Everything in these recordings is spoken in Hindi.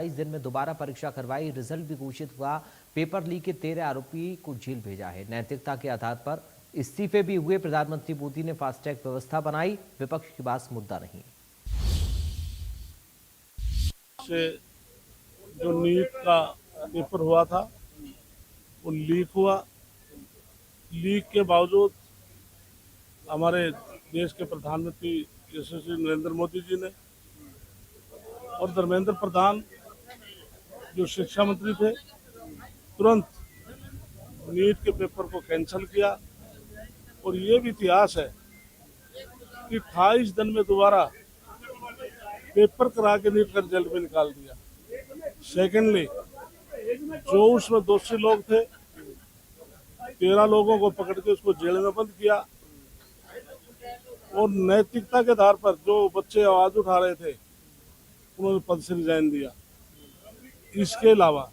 22 दिन में दोबारा परीक्षा करवाई, रिजल्ट भी घोषित हुआ। पेपर लीक के 13 आरोपी को जेल भेजा है। नैतिकता के आधार पर इस्तीफे भी हुए। प्रधानमंत्री मोदी ने फास्ट ट्रैक व्यवस्था बनाई। विपक्ष के पास मुद्दा नहीं। से जो नीट का पेपर हुआ था वो लीक हुआ। लीक के बावजूद हमारे देश के प्रधानमंत्री यशस्वी नरेंद्र मोदी जी ने और धर्मेंद्र प्रधान जो शिक्षा मंत्री थे तुरंत नीट के पेपर को कैंसिल किया। और ये भी इतिहास है कि 28 दिन में दोबारा पेपर करा के नीट का रिजल्ट भी निकाल दिया। सेकेंडली, जो उसमें दोषी लोग थे 13 लोगों को पकड़ के उसको जेल में बंद किया। और नैतिकता के आधार पर जो बच्चे आवाज उठा रहे थे उन्होंने पद से रिजाइन दिया। इसके अलावा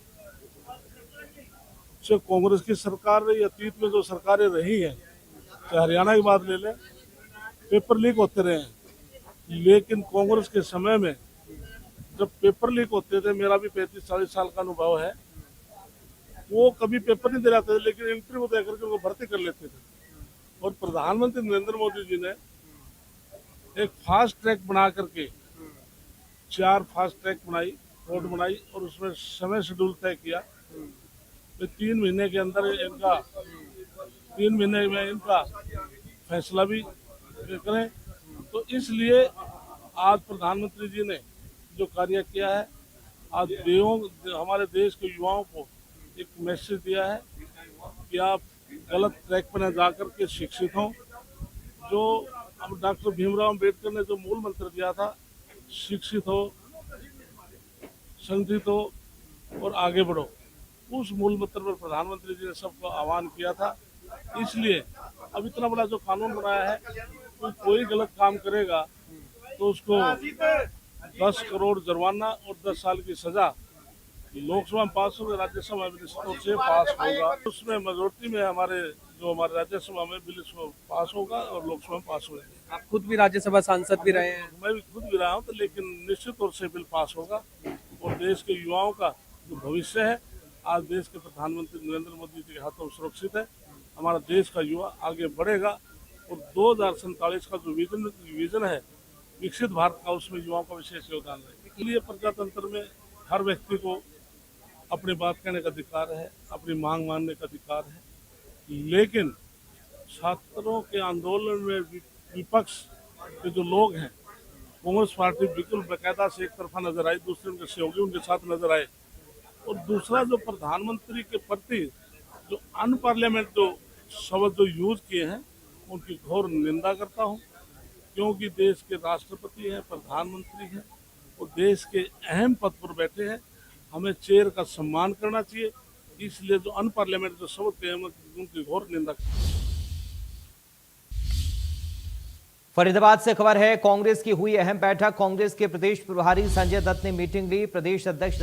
जो कांग्रेस की सरकार रही, अतीत में जो सरकारें रही हैं, चाहे हरियाणा की बात ले लें, पेपर लीक होते रहे हैं, लेकिन कांग्रेस के समय में जब पेपर लीक होते थे, मेरा भी 35-40 साल का अनुभव है, वो कभी पेपर नहीं दे रहे थे, लेकिन इंटरव्यू दे करके उनको भर्ती कर लेते थे। और प्रधानमंत्री नरेंद्र मोदी जी ने एक फास्ट ट्रैक बना करके 4 फास्ट ट्रैक बनाई, रोड बनाई और उसमें समय शेड्यूल तय किया। तो 3 महीने के अंदर 3 महीने में इनका फैसला भी करें। तो इसलिए आज प्रधानमंत्री जी ने जो कार्य किया है, आज हमारे देश के युवाओं को एक मैसेज दिया है कि आप गलत ट्रैक पर न जाकर के शिक्षित हों। जो अब डॉक्टर भीमराव अम्बेडकर ने जो मूल मंत्र दिया था, शिक्षित हो, संगठित हो और आगे बढ़ो, उस मूल मंत्र पर प्रधानमंत्री जी ने सबको आह्वान किया था। इसलिए अब इतना बड़ा जो कानून बनाया है, तो कोई गलत काम करेगा तो उसको 10 करोड़ जुर्माना और 10 साल की सजा। लोकसभा में पास होगा, राज्यसभा में निश्चित रूप से पास होगा। उसमें मेजोरिटी में हमारे राज्यसभा में बिल पास होगा और लोकसभा में पास होगा। आप खुद भी राज्यसभा सांसद भी रहे हैं। मैं भी खुद भी रहा हूँ, तो लेकिन निश्चित तौर से बिल पास होगा। और देश के युवाओं का जो भविष्य है, आज देश के प्रधानमंत्री नरेंद्र मोदी जी के हाथों सुरक्षित है। हमारा देश का युवा आगे बढ़ेगा और 2047 का जो विजन है विकसित भारत का, उसमें युवाओं का विशेष योगदान है। इसलिए प्रजातंत्र में हर व्यक्ति को अपनी बात कहने का अधिकार है, अपनी मांग मानने का अधिकार है। लेकिन छात्रों के आंदोलन में विपक्ष के जो लोग हैं, कांग्रेस पार्टी बिल्कुल बेकायदा से एक तरफा नजर आई, दूसरे उनके सहयोगी उनके साथ नजर आए। और दूसरा, जो प्रधानमंत्री के प्रति जो अनपार्लियामेंट जो शब्द जो यूज किए हैं, उनकी घोर निंदा करता हूं। क्योंकि देश के राष्ट्रपति हैं, प्रधानमंत्री हैं और देश के अहम पद पर बैठे हैं, हमें चेयर का सम्मान करना चाहिए। इसलिए जो अनपार्लियामेंट जो शब्द कहे, उनकी घोर निंदा। फरीदाबाद से खबर है, कांग्रेस की हुई अहम बैठक। कांग्रेस के प्रदेश प्रभारी संजय दत्त ने मीटिंग ली। प्रदेश अध्यक्ष